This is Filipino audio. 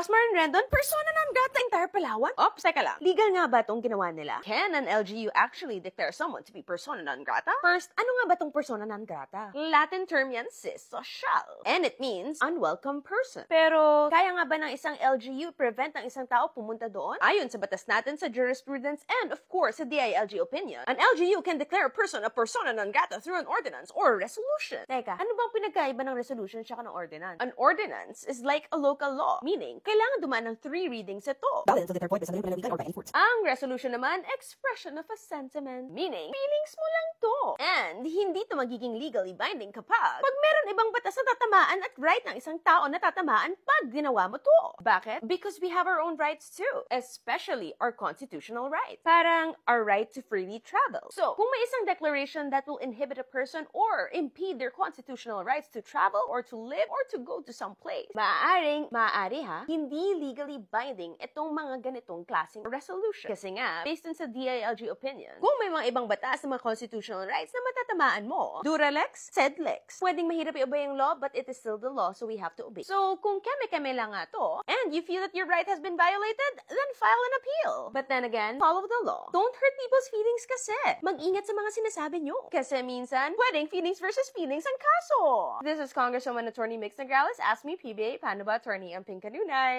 Rosmarin Rendon, persona non grata entire Palawan? Ops, teka lang. Legal nga ba itong ginawa nila? Can an LGU actually declare someone to be persona non grata? First, ano nga ba itong persona non grata? Latin term yan, sis, social. And it means unwelcome person. Pero, kaya nga ba ng isang LGU prevent ang isang tao pumunta doon? Ayon sa batas natin sa jurisprudence and of course sa DILG opinion, an LGU can declare a person a persona non grata through an ordinance or resolution. Teka, ano bang pinagkaiba ng resolution siya ng ordinance? An ordinance is like a local law, meaning, kailangan dumaan ng 3 readings ito. Valid until declared void by Sangguniang Panlaligan or by any court. Ang resolution naman, expression of a sentiment, meaning, feelings mo lang to. And hindi to magiging legally binding kapag meron ibang batas na tatamaan at right ng isang tao na tatamaan pag ginawa mo to. Bakit? Because we have our own rights too, especially our constitutional rights. Parang our right to freely travel. So, kung may isang declaration that will inhibit a person or impede their constitutional rights to travel or to live or to go to some place, maaari ha, hindi legally binding itong mga ganitong klaseng resolution. Kasi nga, based on sa DILG opinion, kung may mga ibang batas na mga constitutional rights na matatamaan mo, dura lex, sed lex. Pwedeng mahirap i-obey yung law, but it is still the law, so we have to obey. So, kung keme-keme lang nga to, and you feel that your right has been violated, then file an appeal. But then again, follow the law. Don't hurt people's feelings kasi. Mag-ingat sa mga sinasabi nyo. Kasi minsan, pwedeng feelings versus feelings ang kaso. This is Congresswoman Attorney Mix Nograles. Ask me, PBA, paano ba Attorney Amping Kanunay?